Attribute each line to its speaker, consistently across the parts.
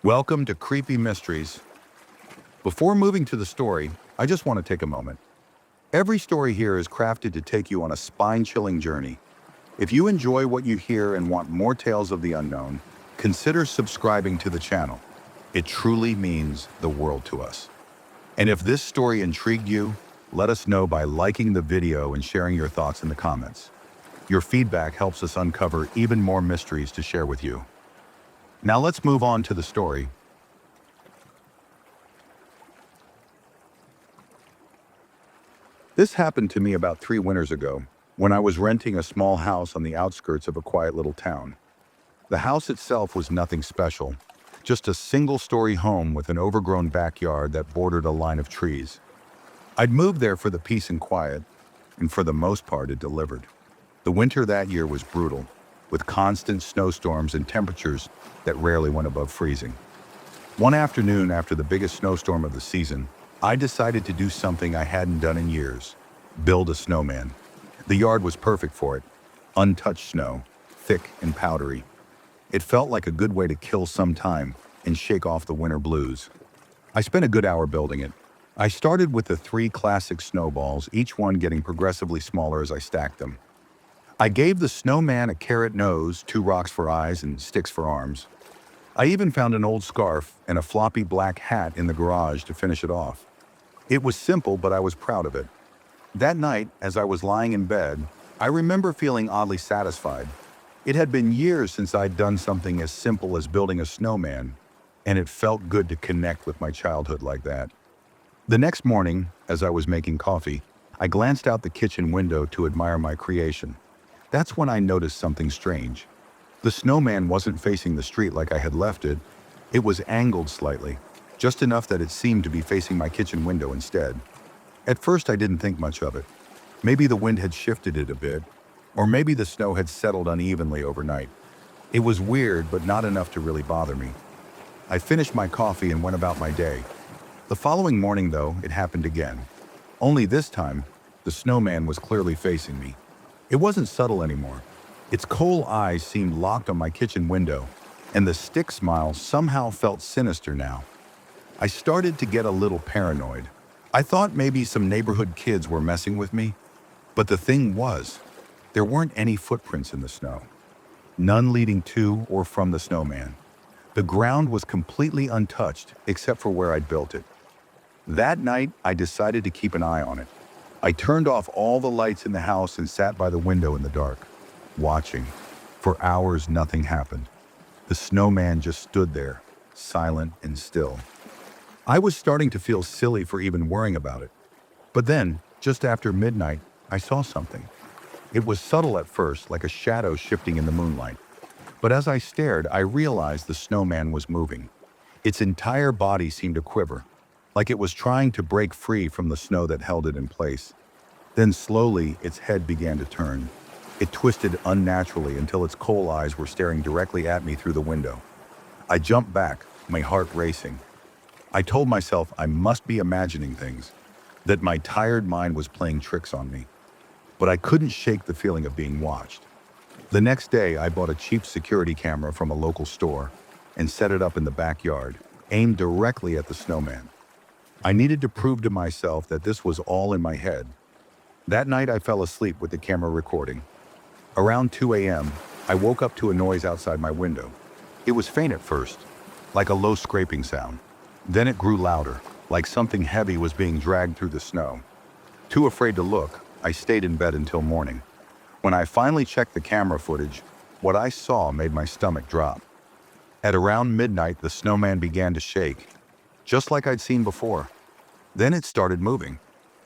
Speaker 1: Welcome to Creepy Mysteries. Before moving to the story, I just want to take a moment. Every story here is crafted to take you on a spine-chilling journey. If you enjoy what you hear and want more tales of the unknown, consider subscribing to the channel. It truly means the world to us. And if this story intrigued you, let us know by liking the video and sharing your thoughts in the comments. Your feedback helps us uncover even more mysteries to share with you. Now let's move on to the story. This happened to me about 3 winters ago, when I was renting a small house on the outskirts of a quiet little town. The house itself was nothing special, just a single-story home with an overgrown backyard that bordered a line of trees. I'd moved there for the peace and quiet, and for the most part it delivered. The winter that year was brutal, with constant snowstorms and temperatures that rarely went above freezing. One afternoon after the biggest snowstorm of the season, I decided to do something I hadn't done in years: build a snowman. The yard was perfect for it. Untouched snow, thick and powdery. It felt like a good way to kill some time and shake off the winter blues. I spent a good hour building it. I started with the 3 classic snowballs, each one getting progressively smaller as I stacked them. I gave the snowman a carrot nose, 2 rocks for eyes, and sticks for arms. I even found an old scarf and a floppy black hat in the garage to finish it off. It was simple, but I was proud of it. That night, as I was lying in bed, I remember feeling oddly satisfied. It had been years since I'd done something as simple as building a snowman, and it felt good to connect with my childhood like that. The next morning, as I was making coffee, I glanced out the kitchen window to admire my creation. That's when I noticed something strange. The snowman wasn't facing the street like I had left it. It was angled slightly, just enough that it seemed to be facing my kitchen window instead. At first, I didn't think much of it. Maybe the wind had shifted it a bit, or maybe the snow had settled unevenly overnight. It was weird, but not enough to really bother me. I finished my coffee and went about my day. The following morning, though, it happened again. Only this time, the snowman was clearly facing me. It wasn't subtle anymore. Its coal eyes seemed locked on my kitchen window, and the stick smile somehow felt sinister now. I started to get a little paranoid. I thought maybe some neighborhood kids were messing with me, but the thing was, there weren't any footprints in the snow. None leading to or from the snowman. The ground was completely untouched except for where I'd built it. That night, I decided to keep an eye on it. I turned off all the lights in the house and sat by the window in the dark, watching. For hours, nothing happened. The snowman just stood there, silent and still. I was starting to feel silly for even worrying about it. But then, just after midnight, I saw something. It was subtle at first, like a shadow shifting in the moonlight. But as I stared, I realized the snowman was moving. Its entire body seemed to quiver, like it was trying to break free from the snow that held it in place. Then slowly, its head began to turn. It twisted unnaturally until its coal eyes were staring directly at me through the window. I jumped back, my heart racing. I told myself I must be imagining things, that my tired mind was playing tricks on me. But I couldn't shake the feeling of being watched. The next day, I bought a cheap security camera from a local store and set it up in the backyard, aimed directly at the snowman. I needed to prove to myself that this was all in my head. That night, I fell asleep with the camera recording. Around 2 a.m., I woke up to a noise outside my window. It was faint at first, like a low scraping sound. Then it grew louder, like something heavy was being dragged through the snow. Too afraid to look, I stayed in bed until morning. When I finally checked the camera footage, what I saw made my stomach drop. At around midnight, the snowman began to shake, just like I'd seen before. Then it started moving.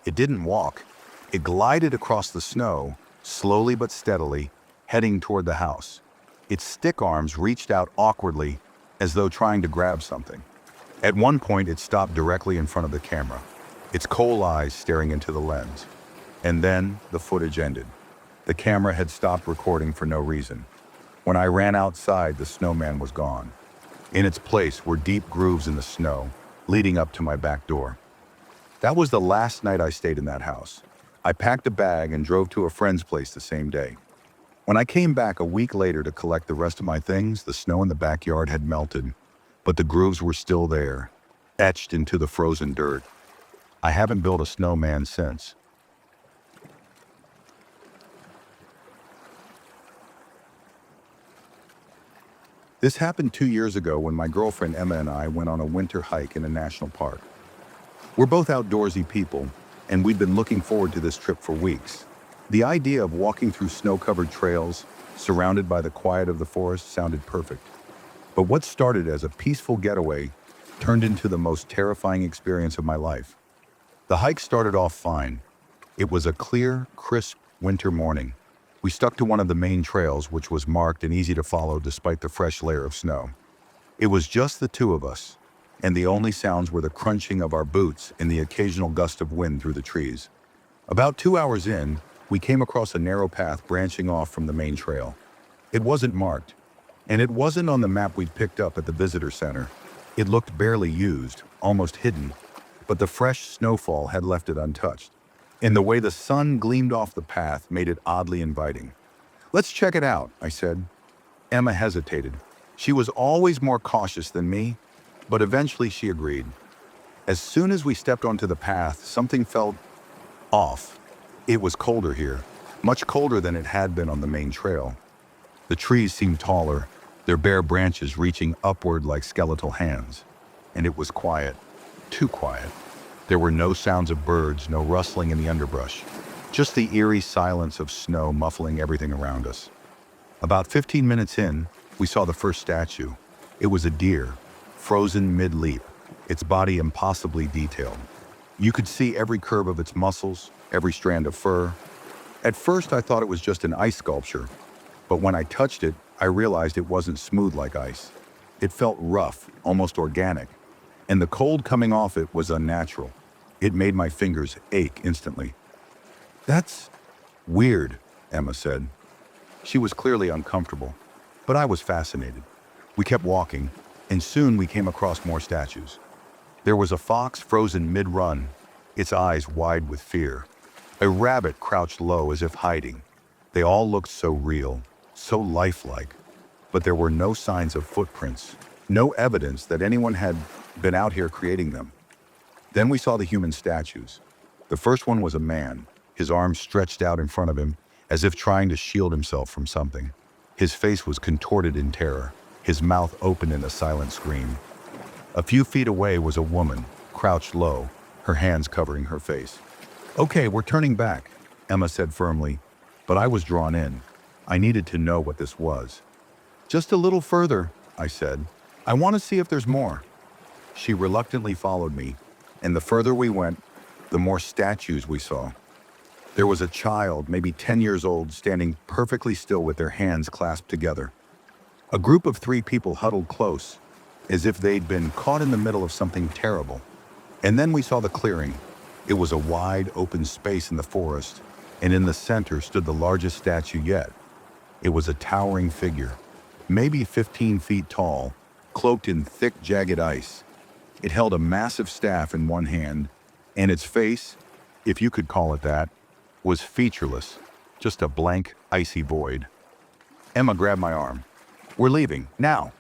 Speaker 1: It didn't walk. It glided across the snow, slowly but steadily, heading toward the house. Its stick arms reached out awkwardly, as though trying to grab something. At one point, it stopped directly in front of the camera, its coal eyes staring into the lens. And then the footage ended. The camera had stopped recording for no reason. When I ran outside, the snowman was gone. In its place were deep grooves in the snow, leading up to my back door. That was the last night I stayed in that house. I packed a bag and drove to a friend's place the same day. When I came back a week later to collect the rest of my things, the snow in the backyard had melted, but the grooves were still there, etched into the frozen dirt. I haven't built a snowman since. This happened 2 years ago when my girlfriend Emma and I went on a winter hike in a national park. We're both outdoorsy people, and we'd been looking forward to this trip for weeks. The idea of walking through snow-covered trails, surrounded by the quiet of the forest, sounded perfect. But what started as a peaceful getaway turned into the most terrifying experience of my life. The hike started off fine. It was a clear, crisp winter morning. We stuck to one of the main trails, which was marked and easy to follow despite the fresh layer of snow. It was just the two of us, and the only sounds were the crunching of our boots and the occasional gust of wind through the trees. About 2 hours in, we came across a narrow path branching off from the main trail. It wasn't marked, and it wasn't on the map we'd picked up at the visitor center. It looked barely used, almost hidden, but the fresh snowfall had left it untouched. And the way the sun gleamed off the path made it oddly inviting. "Let's check it out," I said. Emma hesitated. She was always more cautious than me, but eventually she agreed. As soon as we stepped onto the path, something felt off. It was colder here, much colder than it had been on the main trail. The trees seemed taller, their bare branches reaching upward like skeletal hands. And it was quiet, too quiet. There were no sounds of birds, no rustling in the underbrush, just the eerie silence of snow muffling everything around us. About 15 minutes in, we saw the first statue. It was a deer, frozen mid-leap, its body impossibly detailed. You could see every curve of its muscles, every strand of fur. At first, I thought it was just an ice sculpture, but when I touched it, I realized it wasn't smooth like ice. It felt rough, almost organic, and the cold coming off it was unnatural. It made my fingers ache instantly. "That's weird," Emma said. She was clearly uncomfortable, but I was fascinated. We kept walking, and soon we came across more statues. There was a fox frozen mid-run, its eyes wide with fear. A rabbit crouched low as if hiding. They all looked so real, so lifelike, but there were no signs of footprints, no evidence that anyone had been out here creating them. Then we saw the human statues. The first one was a man, his arms stretched out in front of him, as if trying to shield himself from something. His face was contorted in terror, his mouth open in a silent scream. A few feet away was a woman, crouched low, her hands covering her face. "Okay, we're turning back," Emma said firmly, but I was drawn in. I needed to know what this was. "Just a little further," I said. "I want to see if there's more." She reluctantly followed me, and the further we went, the more statues we saw. There was a child, maybe 10 years old, standing perfectly still with their hands clasped together. A group of 3 people huddled close, as if they'd been caught in the middle of something terrible. And then we saw the clearing. It was a wide, open space in the forest, and in the center stood the largest statue yet. It was a towering figure, maybe 15 feet tall, cloaked in thick, jagged ice. It held a massive staff in one hand, and its face, if you could call it that, was featureless, just a blank, icy void. Emma grabbed my arm. "We're leaving, now."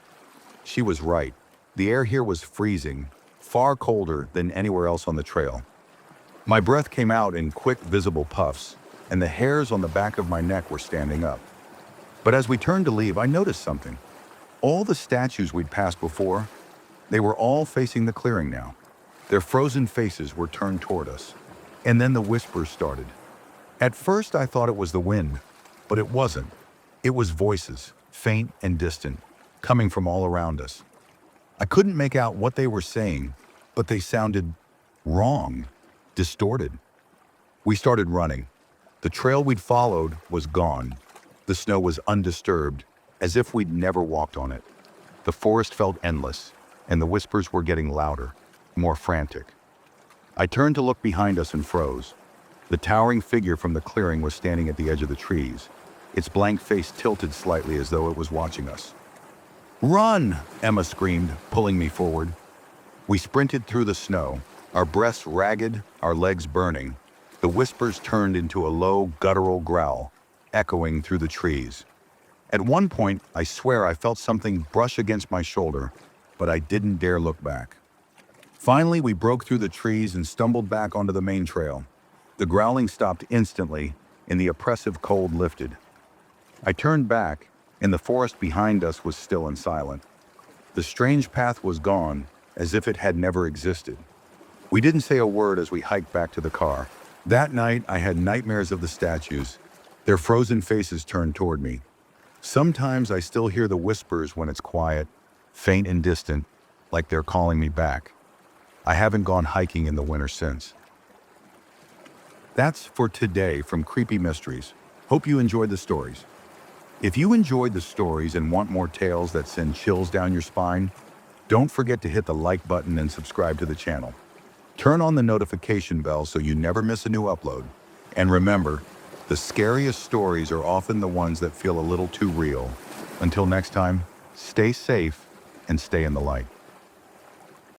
Speaker 1: She was right. The air here was freezing, far colder than anywhere else on the trail. My breath came out in quick, visible puffs, and the hairs on the back of my neck were standing up. But as we turned to leave, I noticed something. All the statues we'd passed before, they were all facing the clearing now. Their frozen faces were turned toward us. And then the whispers started. At first, I thought it was the wind, but it wasn't. It was voices, faint and distant, coming from all around us. I couldn't make out what they were saying, but they sounded wrong, distorted. We started running. The trail we'd followed was gone. The snow was undisturbed, as if we'd never walked on it. The forest felt endless, and the whispers were getting louder, more frantic. I turned to look behind us and froze. The towering figure from the clearing was standing at the edge of the trees, its blank face tilted slightly as though it was watching us. "Run!" Emma screamed, pulling me forward. We sprinted through the snow, our breaths ragged, our legs burning. The whispers turned into a low, guttural growl, echoing through the trees. At one point, I swear I felt something brush against my shoulder, but I didn't dare look back. Finally, we broke through the trees and stumbled back onto the main trail. The growling stopped instantly, and the oppressive cold lifted. I turned back, and the forest behind us was still and silent. The strange path was gone, as if it had never existed. We didn't say a word as we hiked back to the car. That night, I had nightmares of the statues, their frozen faces turned toward me. Sometimes I still hear the whispers when it's quiet, faint and distant, like they're calling me back. I haven't gone hiking in the winter since. That's for today from Creepy Mysteries. Hope you enjoyed the stories. If you enjoyed the stories and want more tales that send chills down your spine, don't forget to hit the like button and subscribe to the channel. Turn on the notification bell so you never miss a new upload. And remember, the scariest stories are often the ones that feel a little too real. Until next time, stay safe and stay in the light.